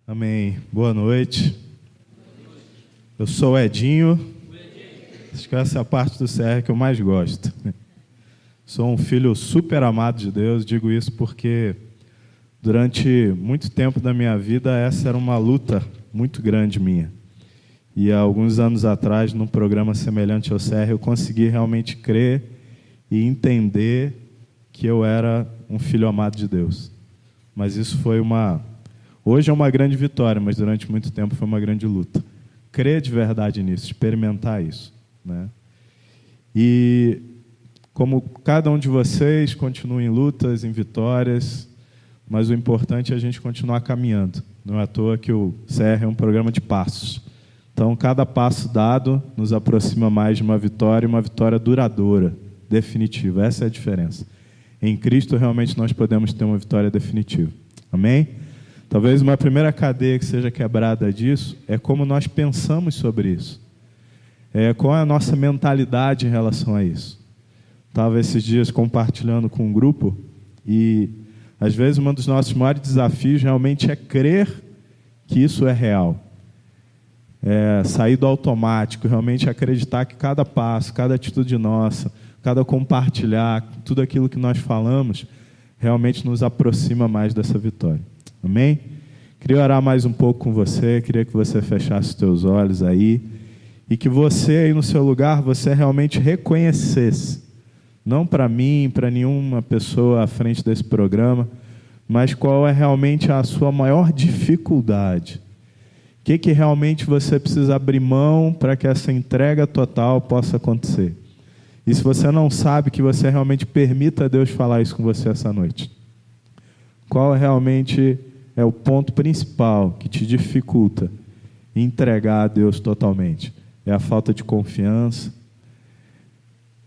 Amém. Boa noite. Eu sou o Edinho. Acho que essa é a parte do CR que eu mais gosto. Sou um filho super amado de Deus. Digo isso porque durante muito tempo da minha vida essa era uma luta muito grande minha. E há alguns anos atrás, num programa semelhante ao CR, eu consegui realmente crer e entender que eu era um filho amado de Deus. Mas isso foi hoje é uma grande vitória, mas durante muito tempo foi uma grande luta. Crer de verdade nisso, experimentar isso, né? E como cada um de vocês continua em lutas, em vitórias, mas o importante é a gente continuar caminhando. Não é à toa que o CR é um programa de passos. Então, cada passo dado nos aproxima mais de uma vitória duradoura, definitiva. Essa é a diferença. Em Cristo, realmente, nós podemos ter uma vitória definitiva. Amém? Talvez uma primeira cadeia que seja quebrada disso é como nós pensamos sobre isso. Qual é a nossa mentalidade em relação a isso. Estava esses dias compartilhando com um grupo e, às vezes, um dos nossos maiores desafios realmente é crer que isso é real. Sair do automático, realmente acreditar que cada passo, cada atitude nossa, cada compartilhar, tudo aquilo que nós falamos, realmente nos aproxima mais dessa vitória. Amém? Queria orar mais um pouco com você, queria que você fechasse os teus olhos aí e que você aí no seu lugar, você realmente reconhecesse, não para mim, para nenhuma pessoa à frente desse programa, mas qual é realmente a sua maior dificuldade. O que realmente você precisa abrir mão para que essa entrega total possa acontecer? E se você não sabe, que você realmente permita a Deus falar isso com você essa noite. Qual realmente é o ponto principal que te dificulta entregar a Deus totalmente? É a falta de confiança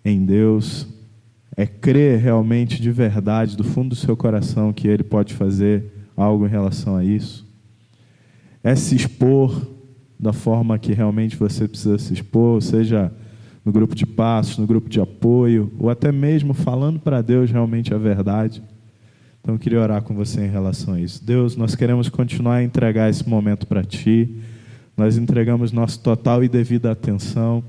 em Deus, é crer realmente de verdade, do fundo do seu coração, que Ele pode fazer algo em relação a isso. É se expor da forma que realmente você precisa se expor, seja no grupo de passos, no grupo de apoio, ou até mesmo falando para Deus realmente a verdade. Então eu queria orar com você em relação a isso. Deus, nós queremos continuar a entregar esse momento para Ti. Nós entregamos nossa total e devida atenção.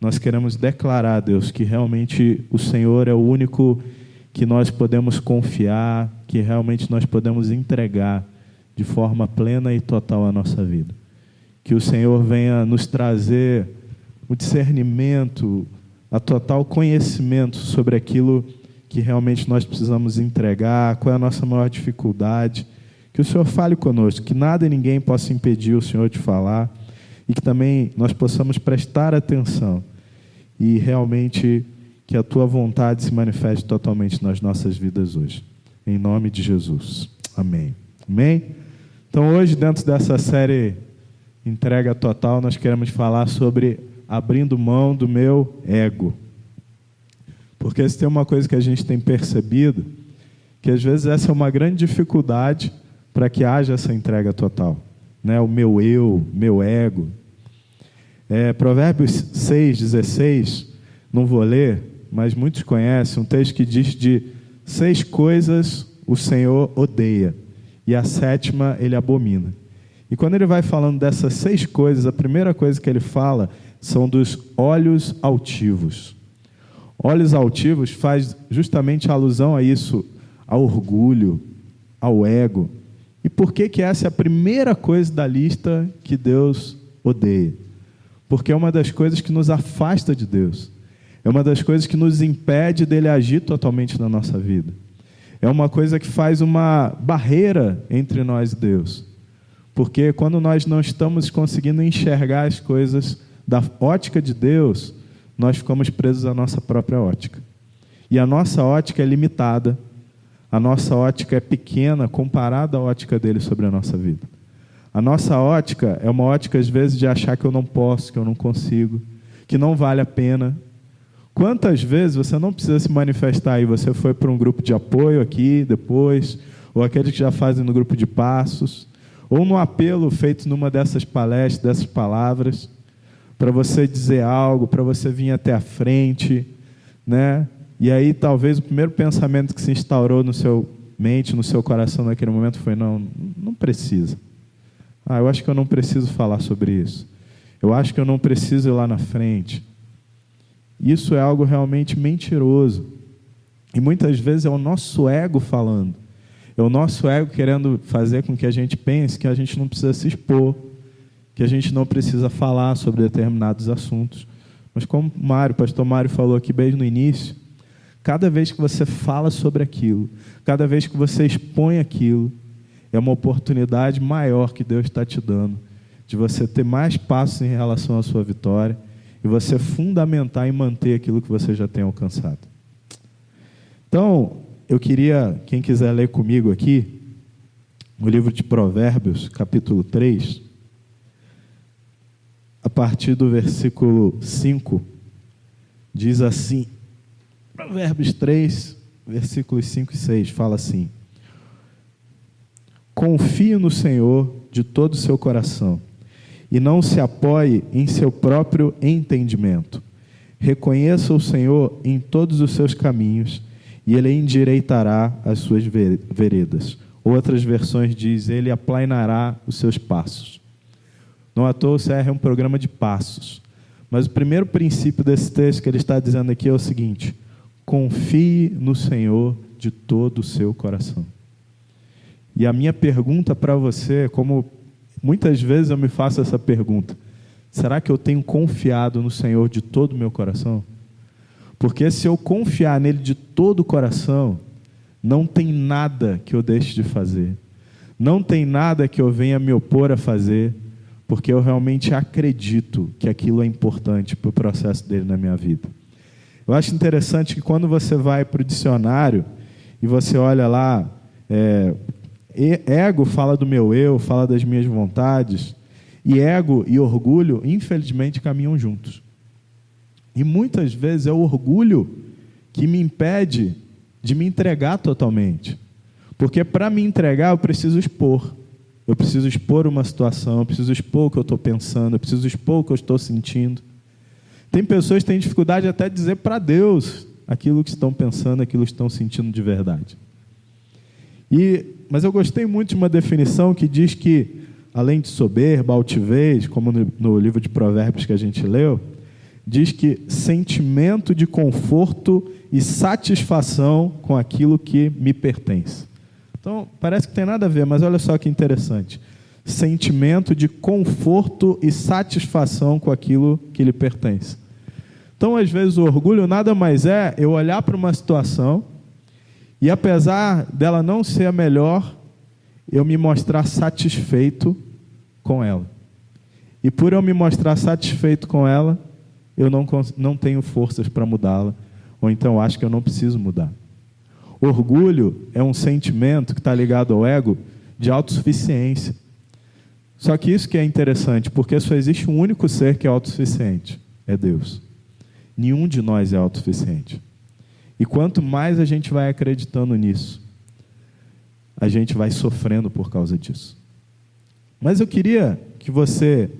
Nós queremos declarar, Deus, que realmente o Senhor é o único que nós podemos confiar, que realmente nós podemos entregar de forma plena e total a nossa vida. Que o Senhor venha nos trazer o discernimento, a total conhecimento sobre aquilo que realmente nós precisamos entregar, qual é a nossa maior dificuldade. Que o Senhor fale conosco, que nada e ninguém possa impedir o Senhor de falar e que também nós possamos prestar atenção e realmente que a Tua vontade se manifeste totalmente nas nossas vidas hoje. Em nome de Jesus. Amém. Amém? Então hoje, dentro dessa série Entrega Total, nós queremos falar sobre abrindo mão do meu ego. Porque se tem uma coisa que a gente tem percebido, que às vezes essa é uma grande dificuldade para que haja essa entrega total, né? O meu eu, meu ego. Provérbios 6,16, não vou ler, mas muitos conhecem, um texto que diz de 6 coisas o Senhor odeia, e a 7ª ele abomina. E quando ele vai falando dessas 6 coisas, a primeira coisa que ele fala são dos olhos altivos. Olhos altivos faz justamente alusão a isso, ao orgulho, ao ego. E por que essa é a primeira coisa da lista que Deus odeia? Porque é uma das coisas que nos afasta de Deus. É uma das coisas que nos impede dele agir totalmente na nossa vida. É uma coisa que faz uma barreira entre nós e Deus. Porque quando nós não estamos conseguindo enxergar as coisas da ótica de Deus, nós ficamos presos à nossa própria ótica. E a nossa ótica é limitada, a nossa ótica é pequena comparada à ótica dele sobre a nossa vida. A nossa ótica é uma ótica, às vezes, de achar que eu não posso, que eu não consigo, que não vale a pena. Quantas vezes você não precisa se manifestar aí? Você foi para um grupo de apoio aqui, depois, ou aqueles que já fazem no grupo de passos, ou no apelo feito numa dessas palestras, dessas palavras, para você dizer algo, para você vir até a frente, né? E aí talvez o primeiro pensamento que se instaurou no seu mente, no seu coração naquele momento foi, não precisa. Eu acho que eu não preciso falar sobre isso. Eu acho que eu não preciso ir lá na frente. Isso é algo realmente mentiroso. E muitas vezes é o nosso ego falando. É o nosso ego querendo fazer com que a gente pense que a gente não precisa se expor, que a gente não precisa falar sobre determinados assuntos. Mas como o pastor Mário falou aqui bem no início, cada vez que você fala sobre aquilo, cada vez que você expõe aquilo, é uma oportunidade maior que Deus está te dando, de você ter mais passos em relação à sua vitória e você fundamentar e manter aquilo que você já tem alcançado. Então, eu queria, quem quiser ler comigo aqui, no livro de Provérbios, capítulo 3, a partir do versículo 5, diz assim, Provérbios 3, versículos 5 e 6, fala assim: confie no Senhor de todo o seu coração e não se apoie em seu próprio entendimento. Reconheça o Senhor em todos os seus caminhos e Ele endireitará as suas veredas. Outras versões diz, Ele aplainará os seus passos. Não à toa o CR é um programa de passos. Mas o primeiro princípio desse texto que ele está dizendo aqui é o seguinte: confie no Senhor de todo o seu coração. E a minha pergunta para você, como muitas vezes eu me faço essa pergunta, será que eu tenho confiado no Senhor de todo o meu coração? Porque se eu confiar nele de todo o coração, não tem nada que eu deixe de fazer. Não tem nada que eu venha me opor a fazer, porque eu realmente acredito que aquilo é importante para o processo dele na minha vida. Eu acho interessante que quando você vai para o dicionário e você olha lá, ego fala do meu eu, fala das minhas vontades, e ego e orgulho, infelizmente, caminham juntos. E muitas vezes é o orgulho que me impede de me entregar totalmente. Porque para me entregar eu preciso expor. Eu preciso expor uma situação, eu preciso expor o que eu estou pensando, eu preciso expor o que eu estou sentindo. Tem pessoas que têm dificuldade até de dizer para Deus aquilo que estão pensando, aquilo que estão sentindo de verdade. Mas eu gostei muito de uma definição que diz que, além de soberba, altivez, como no livro de Provérbios que a gente leu, diz que sentimento de conforto e satisfação com aquilo que me pertence. Então, parece que tem nada a ver, mas olha só que interessante. Sentimento de conforto e satisfação com aquilo que lhe pertence. Então, às vezes, o orgulho nada mais é eu olhar para uma situação e, apesar dela não ser a melhor, eu me mostrar satisfeito com ela. E por eu me mostrar satisfeito com ela, eu não tenho forças para mudá-la, ou então acho que eu não preciso mudar. Orgulho é um sentimento que está ligado ao ego de autossuficiência. Só que isso que é interessante, porque só existe um único ser que é autossuficiente, é Deus. Nenhum de nós é autossuficiente. E quanto mais a gente vai acreditando nisso, a gente vai sofrendo por causa disso. Mas eu queria que você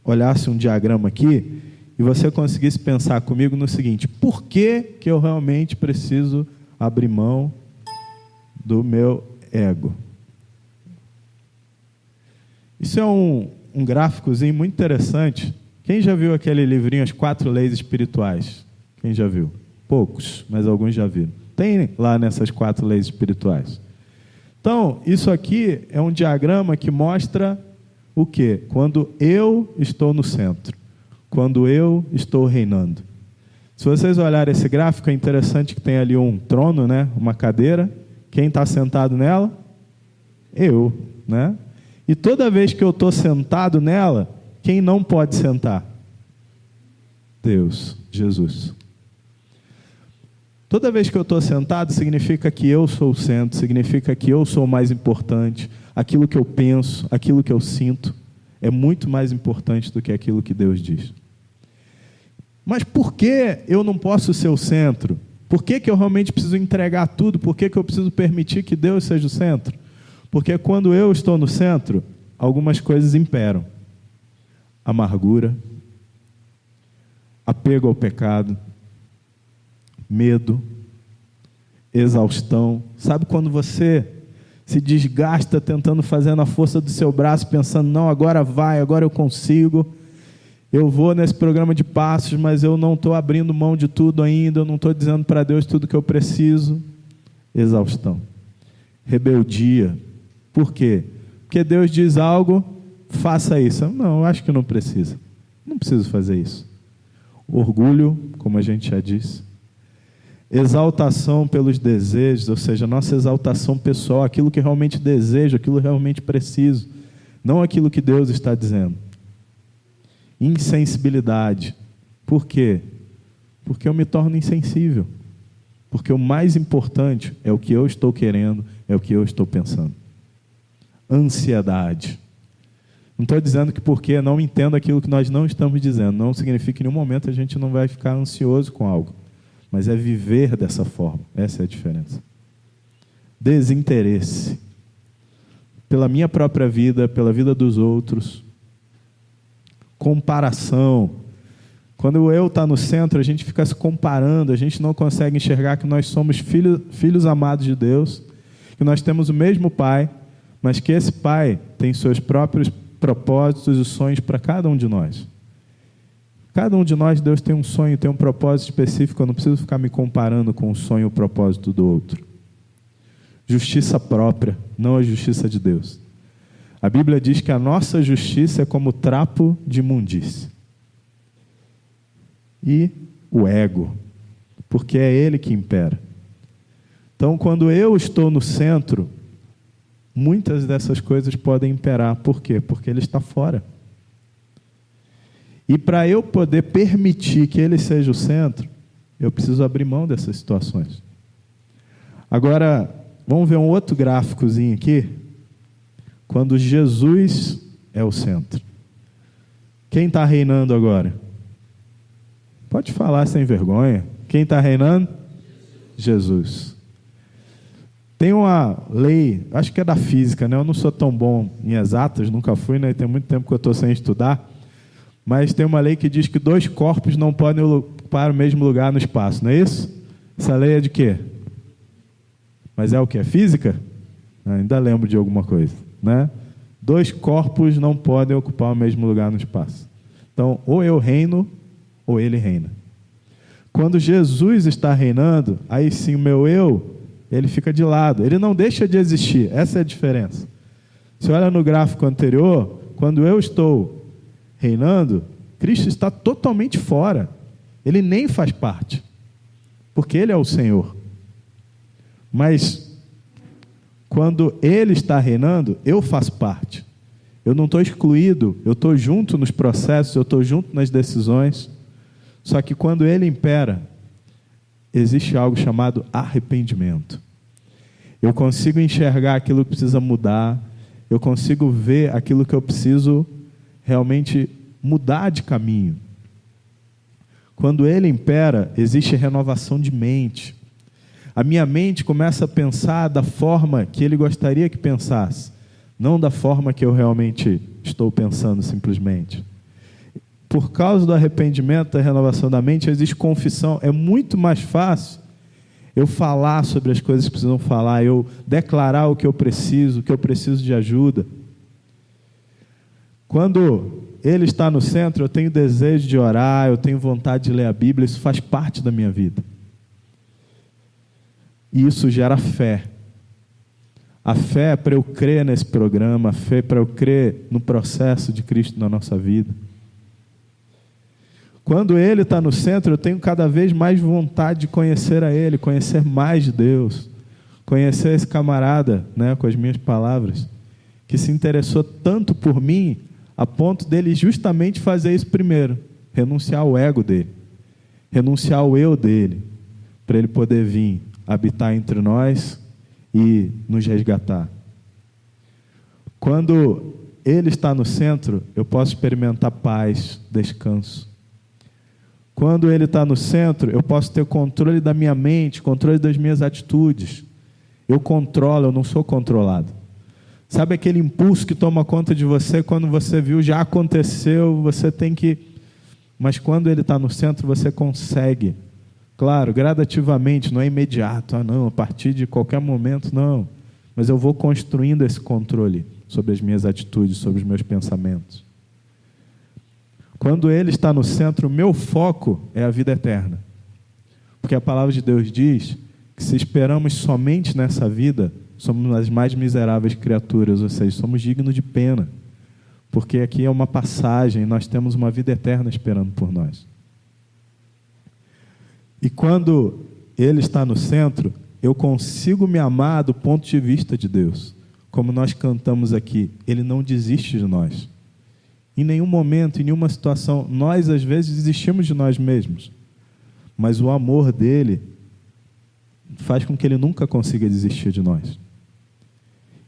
olhasse um diagrama aqui e você conseguisse pensar comigo no seguinte: por que eu realmente preciso abrir mão do meu ego? Isso é um gráficozinho muito interessante. Quem já viu aquele livrinho, As 4 Leis Espirituais? Quem já viu? Poucos, mas alguns já viram. Tem lá nessas 4 leis espirituais. Então, isso aqui é um diagrama que mostra o quê? Quando eu estou no centro. Quando eu estou reinando. Se vocês olharem esse gráfico, é interessante que tem ali um trono, né? Uma cadeira. Quem está sentado nela? Eu, né? E toda vez que eu estou sentado nela, quem não pode sentar? Deus, Jesus. Toda vez que eu estou sentado, significa que eu sou o centro, significa que eu sou o mais importante. Aquilo que eu penso, aquilo que eu sinto, é muito mais importante do que aquilo que Deus diz. Mas por que eu não posso ser o centro? Por que eu realmente preciso entregar tudo? Por que eu preciso permitir que Deus seja o centro? Porque quando eu estou no centro, algumas coisas imperam. Amargura, apego ao pecado, medo, exaustão. Sabe quando você se desgasta tentando fazer na força do seu braço, pensando, não, agora vai, agora eu consigo, eu vou nesse programa de passos, mas eu não estou abrindo mão de tudo ainda, eu não estou dizendo para Deus tudo que eu preciso. Exaustão, rebeldia. Por quê? Porque Deus diz algo, faça isso. Não, eu acho que não precisa, não preciso fazer isso. Orgulho, como a gente já disse. Exaltação pelos desejos, ou seja, nossa exaltação pessoal, aquilo que realmente desejo, aquilo que realmente preciso, não aquilo que Deus está dizendo. Insensibilidade. Por quê? Porque eu me torno insensível. Porque o mais importante é o que eu estou querendo, é o que eu estou pensando. Ansiedade. Não estou dizendo que porque não entendo aquilo que nós não estamos dizendo, não significa que em nenhum momento a gente não vai ficar ansioso com algo. Mas é viver dessa forma, essa é a diferença. Desinteresse. Pela minha própria vida, pela vida dos outros. Comparação. Quando o eu está no centro, a gente fica se comparando, a gente não consegue enxergar que nós somos filhos amados de Deus, que nós temos o mesmo Pai, mas que esse Pai tem seus próprios propósitos e sonhos para cada um de nós. Cada um de nós, Deus tem um sonho, tem um propósito específico, eu não preciso ficar me comparando com o sonho e o propósito do outro. Justiça própria, não a justiça de Deus. A Bíblia diz que a nossa justiça é como trapo de imundície. E o ego, porque é ele que impera. Então, quando eu estou no centro, muitas dessas coisas podem imperar. Por quê? Porque ele está fora. E para eu poder permitir que ele seja o centro, eu preciso abrir mão dessas situações. Agora, vamos ver um outro gráficozinho aqui. Quando Jesus é o centro. Quem está reinando agora? Pode falar sem vergonha. Quem está reinando? Jesus. Tem uma lei, acho que é da física, né? Eu não sou tão bom em exatas, nunca fui, né? Tem muito tempo que eu estou sem estudar. Mas tem uma lei que diz que 2 corpos não podem ocupar o mesmo lugar no espaço, não é isso? Essa lei é de quê? Mas é o quê? É física? Ainda lembro de alguma coisa, né? 2 corpos não podem ocupar o mesmo lugar no espaço. Então, ou eu reino, ou ele reina. Quando Jesus está reinando, aí sim o meu eu, ele fica de lado. Ele não deixa de existir, essa é a diferença. Você olha no gráfico anterior, quando eu estou reinando, Cristo está totalmente fora. Ele nem faz parte, porque Ele é o Senhor. Mas, quando Ele está reinando, eu faço parte. Eu não estou excluído, eu estou junto nos processos, eu estou junto nas decisões. Só que quando Ele impera, existe algo chamado arrependimento. Eu consigo enxergar aquilo que precisa mudar, eu consigo ver aquilo que eu preciso realmente mudar de caminho. Quando ele impera, existe renovação de mente. A minha mente começa a pensar da forma que ele gostaria que pensasse, não da forma que eu realmente estou pensando simplesmente. Por causa do arrependimento, da renovação da mente, existe confissão. É muito mais fácil eu falar sobre as coisas que precisam falar, eu declarar o que eu preciso de ajuda. Quando ele está no centro, eu tenho desejo de orar, eu tenho vontade de ler a Bíblia, isso faz parte da minha vida. E isso gera fé. A fé é para eu crer nesse programa, a fé é para eu crer no processo de Cristo na nossa vida. Quando Ele está no centro, eu tenho cada vez mais vontade de conhecer a Ele, conhecer mais de Deus, conhecer esse camarada, né, com as minhas palavras, que se interessou tanto por mim, a ponto dele justamente fazer isso primeiro, renunciar ao ego dele, renunciar ao eu dele, para ele poder vir habitar entre nós e nos resgatar. Quando Ele está no centro, eu posso experimentar paz, descanso. Quando Ele está no centro, eu posso ter controle da minha mente, controle das minhas atitudes. Eu controlo, eu não sou controlado. Sabe aquele impulso que toma conta de você, quando você viu, já aconteceu, você tem que... Mas quando Ele está no centro, você consegue. Claro, gradativamente, não é imediato. Ah, não, a partir de qualquer momento, não. mas eu vou construindo esse controle sobre as minhas atitudes, sobre os meus pensamentos. Quando Ele está no centro, o meu foco é a vida eterna. Porque a palavra de Deus diz que se esperamos somente nessa vida, somos as mais miseráveis criaturas, ou seja, somos dignos de pena. Porque aqui é uma passagem, nós temos uma vida eterna esperando por nós. E quando Ele está no centro, eu consigo me amar do ponto de vista de Deus. Como nós cantamos aqui, Ele não desiste de nós. Em nenhum momento, em nenhuma situação, nós às vezes desistimos de nós mesmos. Mas o amor dele faz com que Ele nunca consiga desistir de nós.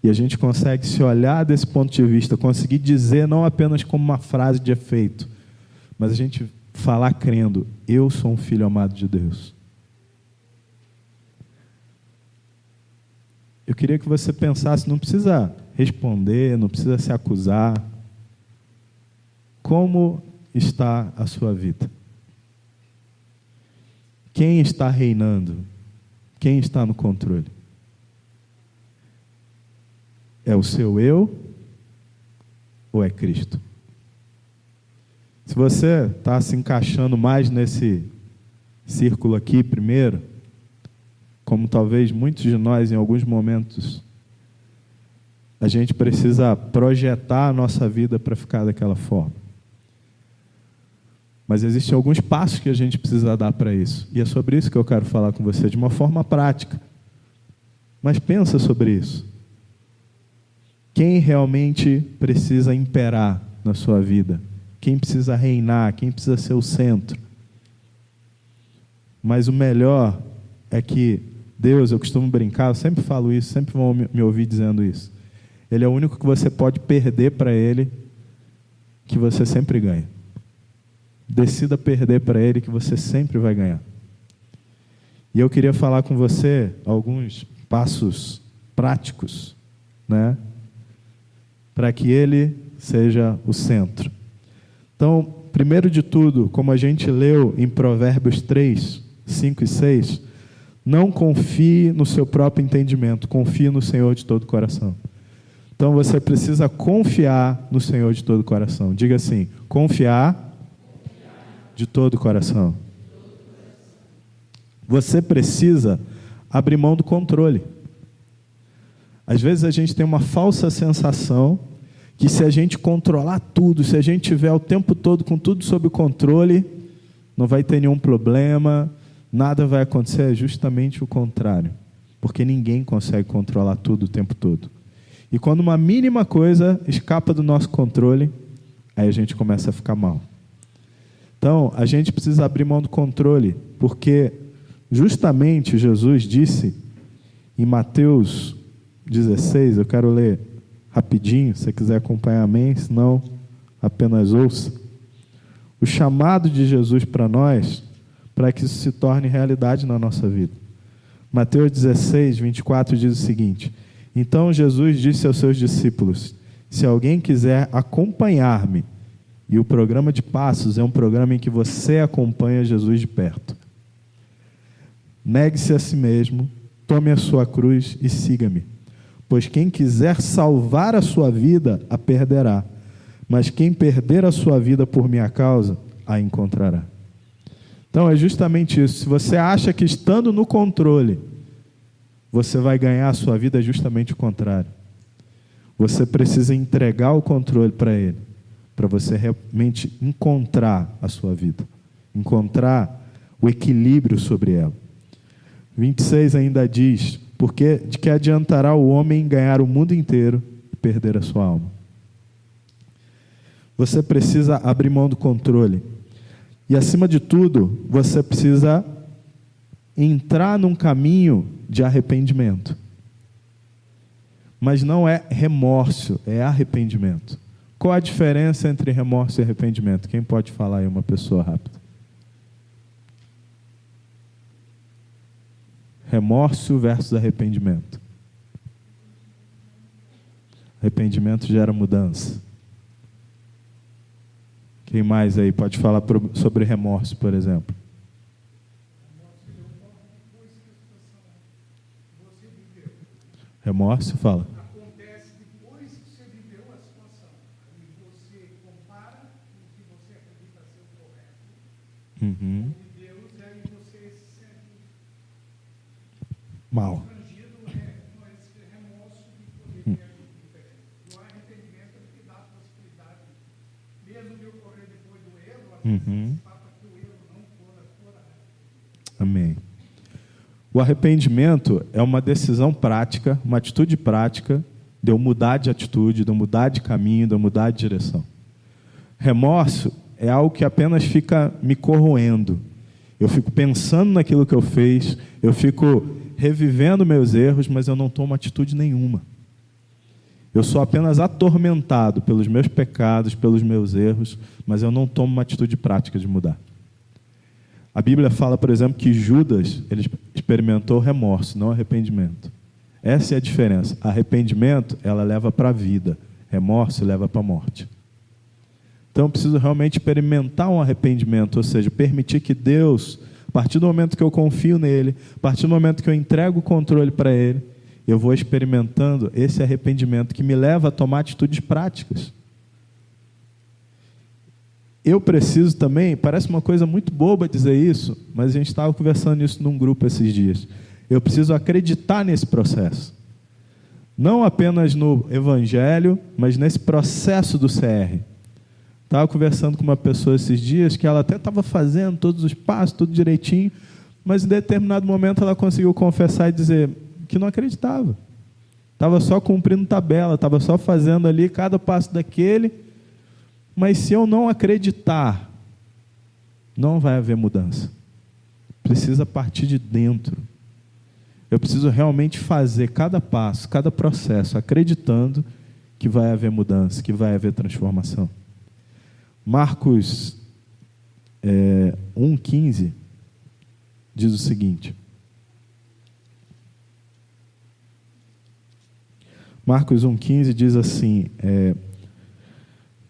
E a gente consegue se olhar desse ponto de vista, conseguir dizer não apenas como uma frase de efeito, mas a gente falar crendo, eu sou um filho amado de Deus. Eu queria que você pensasse, não precisa responder, não precisa se acusar. Como está a sua vida? Quem está reinando? Quem está no controle? É o seu eu ou é Cristo? Se você está se encaixando mais nesse círculo aqui primeiro, como talvez muitos de nós em alguns momentos, a gente precisa projetar a nossa vida para ficar daquela forma. Mas existem alguns passos que a gente precisa dar para isso. E é sobre isso que eu quero falar com você, de uma forma prática. Mas pensa sobre isso. Quem realmente precisa imperar na sua vida? Quem precisa reinar? Quem precisa ser o centro? Mas o melhor é que Deus, eu costumo brincar, eu sempre falo isso, sempre vão me ouvir dizendo isso. Ele é o único que você pode perder para Ele, que você sempre ganha. Decida perder para Ele, que você sempre vai ganhar. E eu queria falar com você alguns passos práticos, né, para que Ele seja o centro. Então, primeiro de tudo, como a gente leu em Provérbios 3, 5 e 6, não confie no seu próprio entendimento, confie no Senhor de todo o coração. Então, você precisa confiar no Senhor de todo o coração. Diga assim, confiar de todo o coração. Você precisa abrir mão do controle. Às vezes a gente tem uma falsa sensação que se a gente controlar tudo, se a gente tiver o tempo todo com tudo sob controle, não vai ter nenhum problema, nada vai acontecer. É justamente o contrário. Porque ninguém consegue controlar tudo o tempo todo. E quando uma mínima coisa escapa do nosso controle, aí a gente começa a ficar mal. Então, a gente precisa abrir mão do controle, porque justamente Jesus disse em Mateus 16, eu quero ler rapidinho, se você quiser acompanhar, amém, senão apenas ouça. O chamado de Jesus para nós, para que isso se torne realidade na nossa vida. Mateus 16, 24 diz o seguinte: então Jesus disse aos seus discípulos, se alguém quiser acompanhar-me, e o programa de passos é um programa em que você acompanha Jesus de perto. Negue-se a si mesmo, tome a sua cruz e siga-me. Pois quem quiser salvar a sua vida, a perderá. Mas quem perder a sua vida por minha causa, a encontrará. Então é justamente isso. Se você acha que estando no controle, você vai ganhar a sua vida, é justamente o contrário. Você precisa entregar o controle para Ele, para você realmente encontrar a sua vida, encontrar o equilíbrio sobre ela. 26 ainda diz, porque de que adiantará o homem ganhar o mundo inteiro e perder a sua alma? Você precisa abrir mão do controle. E acima de tudo, você precisa entrar num caminho de arrependimento. Mas não é remorso, é arrependimento. Qual a diferença entre remorso e arrependimento? Quem pode falar aí, uma pessoa rápida? Remorso versus arrependimento. Arrependimento gera mudança. Quem mais aí pode falar sobre remorso, por exemplo? Remorso, fala. Acontece depois que você viveu a situação. Aí você compara com o que você acredita ser o correto. Uhum. Com Deus, aí você se sente Mal. constrangido com esse remorso de poder ter agido diferente. E o arrependimento é que dá a possibilidade, mesmo de ocorrer depois do erro, a participar para que o erro não for a Amém. O arrependimento é uma decisão prática, uma atitude prática de eu mudar de atitude, de eu mudar de caminho, de eu mudar de direção. Remorso é algo que apenas fica me corroendo. Eu fico pensando naquilo que eu fiz, eu fico revivendo meus erros, mas eu não tomo atitude nenhuma. Eu sou apenas atormentado pelos meus pecados, pelos meus erros, mas eu não tomo uma atitude prática de mudar. A Bíblia fala, por exemplo, que Judas ele experimentou remorso, não arrependimento. Essa é a diferença. Arrependimento, ela leva para a vida. Remorso leva para a morte. Então, eu preciso realmente experimentar um arrependimento, ou seja, permitir que Deus, a partir do momento que eu confio nele, a partir do momento que eu entrego o controle para ele, eu vou experimentando esse arrependimento que me leva a tomar atitudes práticas. Eu preciso também, parece uma coisa muito boba dizer isso, mas a gente estava conversando isso num grupo esses dias. Eu preciso acreditar nesse processo. Não apenas no Evangelho, mas nesse processo do CR. Estava conversando com uma pessoa esses dias que ela até estava fazendo todos os passos, tudo direitinho, mas em determinado momento ela conseguiu confessar e dizer que não acreditava. Estava só cumprindo tabela, estava só fazendo ali cada passo daquele. Mas se eu não acreditar, não vai haver mudança. Precisa partir de dentro. Eu preciso realmente fazer cada passo, cada processo, acreditando que vai haver mudança, que vai haver transformação. Marcos 1,15 diz o seguinte. Marcos 1,15 diz assim...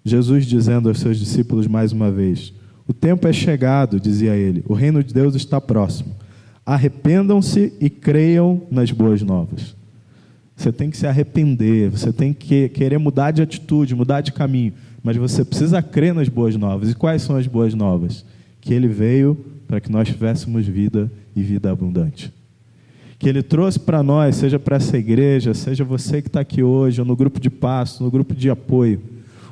Jesus dizendo aos seus discípulos mais uma vez: o tempo é chegado, dizia ele, o reino de Deus está próximo. Arrependam-se e creiam nas boas novas. Você tem que se arrepender, você tem que querer mudar de atitude, mudar de caminho, mas você precisa crer nas boas novas. E quais são as boas novas? Que ele veio para que nós tivéssemos vida e vida abundante. Que ele trouxe para nós, seja para essa igreja, seja você que está aqui hoje, ou no grupo de pasto, no grupo de apoio,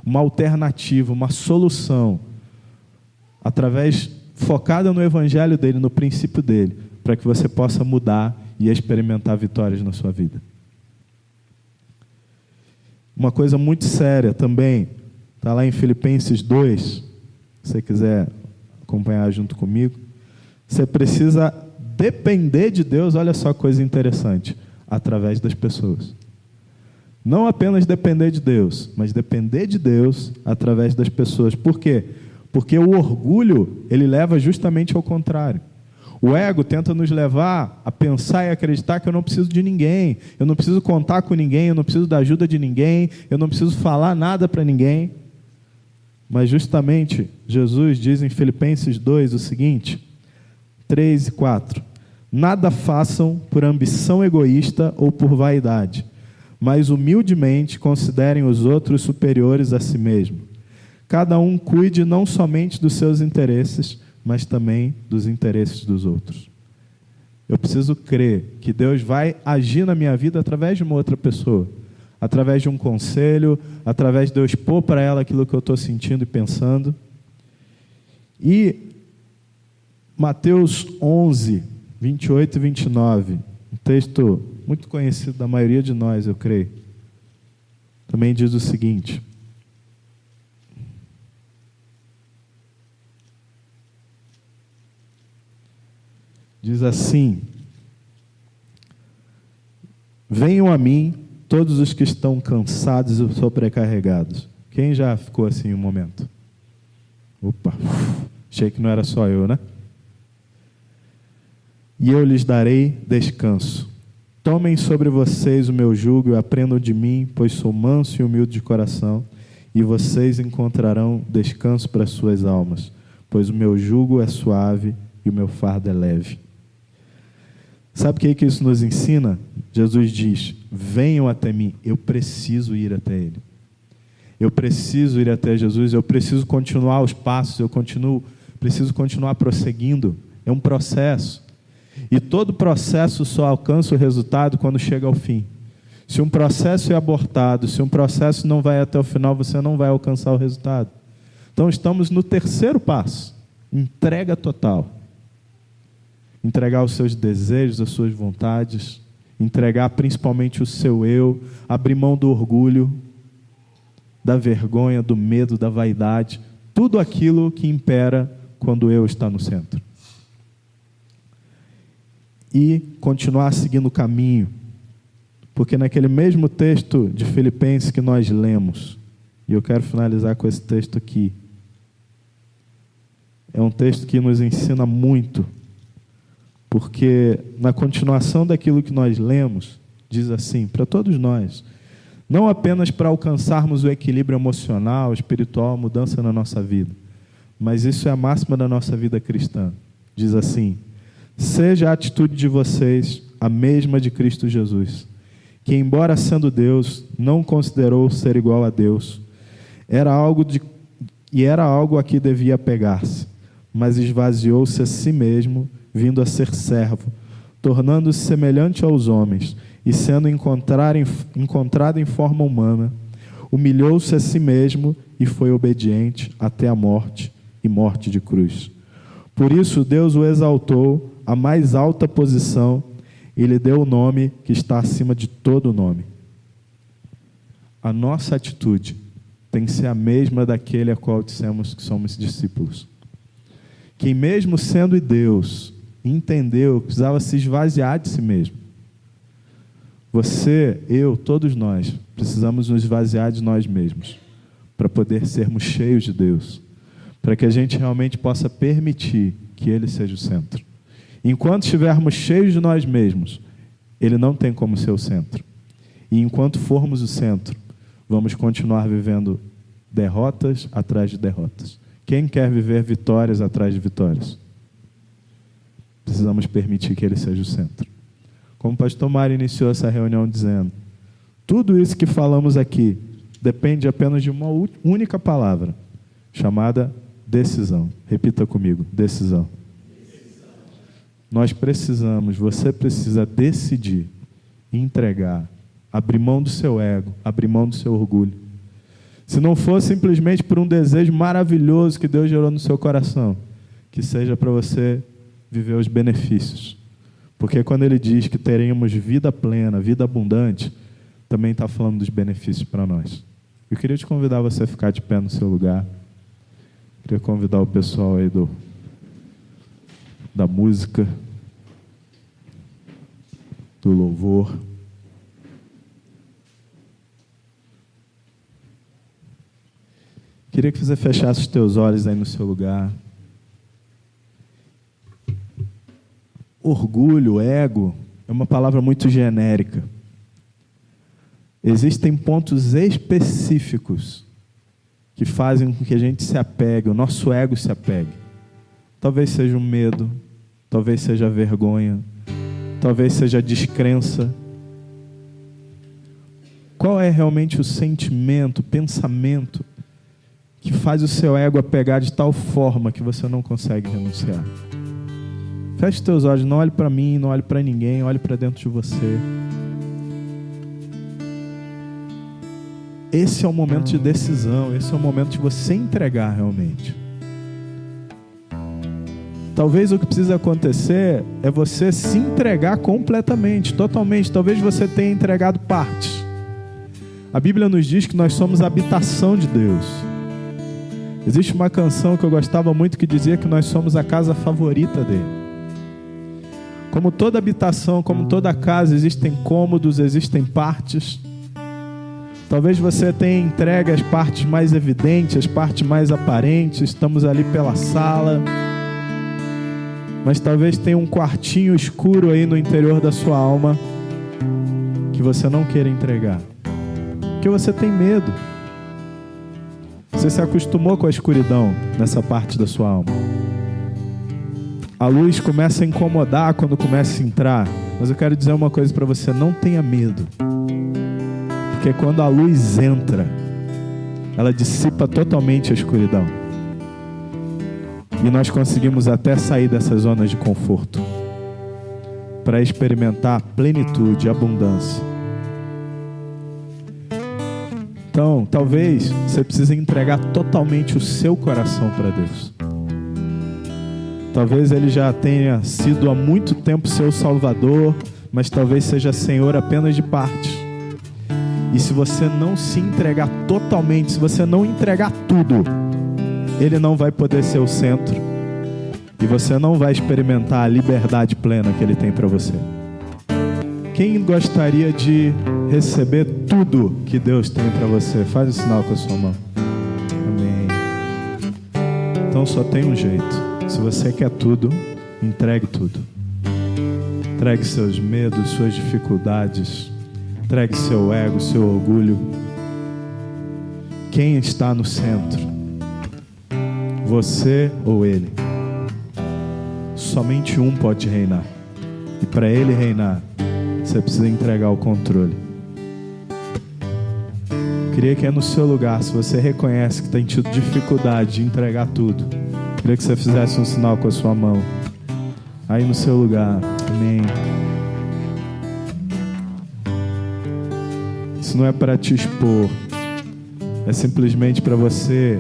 uma alternativa, uma solução, focada no evangelho dele, no princípio dele, para que você possa mudar e experimentar vitórias na sua vida. Uma coisa muito séria também, está lá em Filipenses 2, se você quiser acompanhar junto comigo, você precisa depender de Deus, olha só que coisa interessante, através das pessoas. Não apenas depender de Deus, mas depender de Deus através das pessoas. Por quê? Porque o orgulho, ele leva justamente ao contrário. O ego tenta nos levar a pensar e acreditar que eu não preciso de ninguém, eu não preciso contar com ninguém, eu não preciso da ajuda de ninguém, eu não preciso falar nada para ninguém. Mas justamente, Jesus diz em Filipenses 2 o seguinte, 3 e 4, nada façam por ambição egoísta ou por vaidade, mas humildemente considerem os outros superiores a si mesmo. Cada um cuide não somente dos seus interesses, mas também dos interesses dos outros. Eu preciso crer que Deus vai agir na minha vida através de uma outra pessoa, através de um conselho, através de eu expor para ela aquilo que eu estou sentindo e pensando. E Mateus 11, 28 e 29, um texto muito conhecido da maioria de nós, eu creio, também diz o seguinte: diz assim: venham a mim todos os que estão cansados e sobrecarregados. Quem já ficou assim um momento? Opa, achei que não era só eu, né? E eu lhes darei descanso. Tomem sobre vocês o meu jugo e aprendam de mim, pois sou manso e humilde de coração, e vocês encontrarão descanso para as suas almas, pois o meu jugo é suave e o meu fardo é leve. Sabe o que isso nos ensina? Jesus diz: venham até mim. Eu preciso ir até Ele. Eu preciso ir até Jesus, eu preciso continuar os passos, preciso continuar prosseguindo. É um processo. E todo processo só alcança o resultado quando chega ao fim. Se um processo é abortado, se um processo não vai até o final, você não vai alcançar o resultado. Então estamos no terceiro passo: entrega total. Entregar os seus desejos, as suas vontades, entregar principalmente o seu eu, abrir mão do orgulho, da vergonha, do medo, da vaidade, tudo aquilo que impera quando o eu está no centro. E continuar seguindo o caminho, porque naquele mesmo texto de Filipenses que nós lemos, e eu quero finalizar com esse texto aqui, é um texto que nos ensina muito, porque na continuação daquilo que nós lemos, diz assim, para todos nós, não apenas para alcançarmos o equilíbrio emocional, espiritual, a mudança na nossa vida, mas isso é a máxima da nossa vida cristã. Diz assim: seja a atitude de vocês a mesma de Cristo Jesus, que embora sendo Deus, não considerou ser igual a Deus, era algo a que devia apegar-se, mas esvaziou-se a si mesmo, vindo a ser servo, tornando-se semelhante aos homens, e sendo encontrado em forma humana, humilhou-se a si mesmo e foi obediente até a morte, e morte de cruz. Por isso Deus o exaltou à mais alta posição e lhe deu o nome que está acima de todo nome. A nossa atitude tem que ser a mesma daquele a qual dissemos que somos discípulos. Quem mesmo sendo Deus, entendeu que precisava se esvaziar de si mesmo. Você, eu, todos nós, precisamos nos esvaziar de nós mesmos para poder sermos cheios de Deus, para que a gente realmente possa permitir que Ele seja o centro. Enquanto estivermos cheios de nós mesmos, Ele não tem como ser o centro. E enquanto formos o centro, vamos continuar vivendo derrotas atrás de derrotas. Quem quer viver vitórias atrás de vitórias? Precisamos permitir que Ele seja o centro. Como o pastor Mário iniciou essa reunião dizendo, tudo isso que falamos aqui depende apenas de uma única palavra, chamada decisão. Repita comigo: decisão. Nós precisamos, você precisa decidir, entregar, abrir mão do seu ego, abrir mão do seu orgulho. Se não for simplesmente por um desejo maravilhoso que Deus gerou no seu coração, que seja para você viver os benefícios. Porque quando Ele diz que teremos vida plena, vida abundante, também está falando dos benefícios para nós. Eu queria te convidar você a ficar de pé no seu lugar. Queria convidar o pessoal aí da música, do louvor. Queria que você fechasse os teus olhos aí no seu lugar. Orgulho, ego, é uma palavra muito genérica. Existem pontos específicos que fazem com que a gente se apegue, o nosso ego se apegue. Talvez seja o medo, talvez seja a vergonha, talvez seja a descrença. Qual é realmente o sentimento, o pensamento que faz o seu ego apegar de tal forma que você não consegue renunciar? Feche os teus olhos, não olhe para mim, não olhe para ninguém, olhe para dentro de você. Esse é o momento de decisão, esse é o momento de você entregar realmente. Talvez o que precisa acontecer é você se entregar completamente, totalmente. Talvez você tenha entregado partes. A Bíblia nos diz que nós somos a habitação de Deus. Existe uma canção que eu gostava muito que dizia que nós somos a casa favorita dele. Como toda habitação, como toda casa, existem cômodos, existem partes. Talvez você tenha entregue as partes mais evidentes, as partes mais aparentes. Estamos ali pela sala. Mas talvez tenha um quartinho escuro aí no interior da sua alma que você não queira entregar. Porque você tem medo. Você se acostumou com a escuridão nessa parte da sua alma. A luz começa a incomodar quando começa a entrar. Mas eu quero dizer uma coisa para você: não tenha medo. Porque quando a luz entra, ela dissipa totalmente a escuridão. E nós conseguimos até sair dessas zonas de conforto para experimentar plenitude, abundância. Então, talvez você precise entregar totalmente o seu coração para Deus. Talvez Ele já tenha sido há muito tempo seu Salvador, mas talvez seja Senhor apenas de parte. E se você não se entregar totalmente, se você não entregar tudo, Ele não vai poder ser o centro. E você não vai experimentar a liberdade plena que Ele tem para você. Quem gostaria de receber tudo que Deus tem para você? Faz o sinal com a sua mão. Amém. Então só tem um jeito. Se você quer tudo, entregue tudo. Entregue seus medos, suas dificuldades. Entregue seu ego, seu orgulho. Quem está no centro? Você ou Ele? Somente um pode reinar. E para Ele reinar, você precisa entregar o controle. Eu queria que no seu lugar, se você reconhece que tem tido dificuldade de entregar tudo, eu queria que você fizesse um sinal com a sua mão. Aí no seu lugar. Amém. Isso não é para te expor. É simplesmente para você,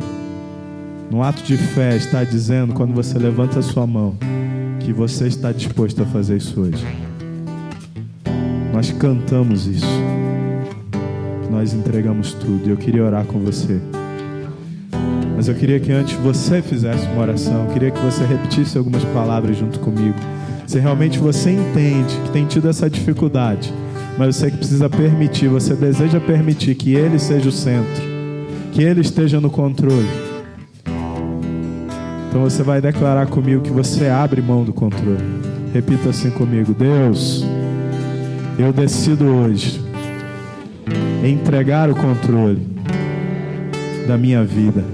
no ato de fé, estar dizendo, quando você levanta a sua mão, que você está disposto a fazer isso hoje. Nós cantamos isso. Nós entregamos tudo. E eu queria orar com você. Mas eu queria que antes você fizesse uma oração. Eu queria que você repetisse algumas palavras junto comigo. Se realmente você entende que tem tido essa dificuldade, mas você que precisa permitir, você deseja permitir que Ele seja o centro, que Ele esteja no controle. Então você vai declarar comigo que você abre mão do controle. Repita assim comigo: Deus, eu decido hoje entregar o controle da minha vida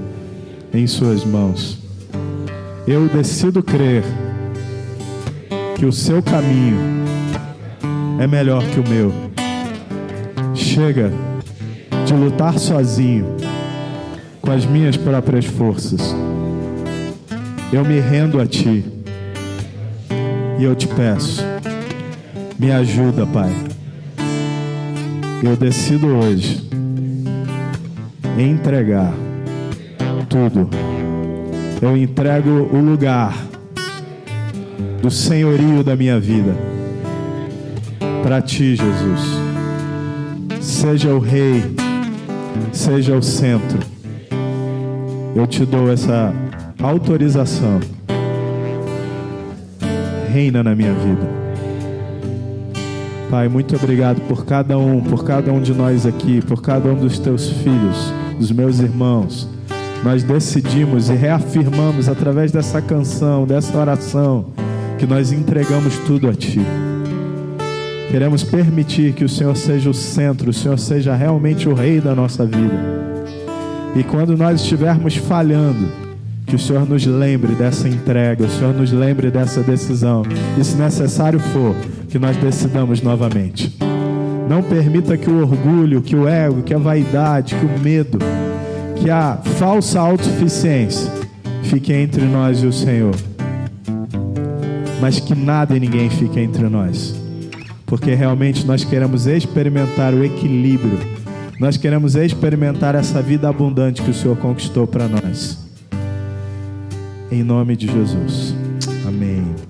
em Suas mãos. Eu decido crer que o Seu caminho é melhor que o meu. Chega de lutar sozinho com as minhas próprias forças. Eu me rendo a Ti e eu te peço, me ajuda, Pai. Eu decido hoje entregar tudo. Eu entrego o lugar do senhorio da minha vida para Ti, Jesus. Seja o Rei, seja o centro. Eu Te dou essa autorização. Reina na minha vida. Pai, muito obrigado por cada um de nós aqui, por cada um dos Teus filhos, dos meus irmãos. Nós decidimos e reafirmamos através dessa canção, dessa oração, que nós entregamos tudo a Ti. Queremos permitir que o Senhor seja o centro, o Senhor seja realmente o Rei da nossa vida. E quando nós estivermos falhando, que o Senhor nos lembre dessa entrega, o Senhor nos lembre dessa decisão. E se necessário for, que nós decidamos novamente. Não permita que o orgulho, que o ego, que a vaidade, que o medo, que a falsa autossuficiência fique entre nós e o Senhor. Mas que nada e ninguém fique entre nós. Porque realmente nós queremos experimentar o equilíbrio. Nós queremos experimentar essa vida abundante que o Senhor conquistou para nós. Em nome de Jesus. Amém.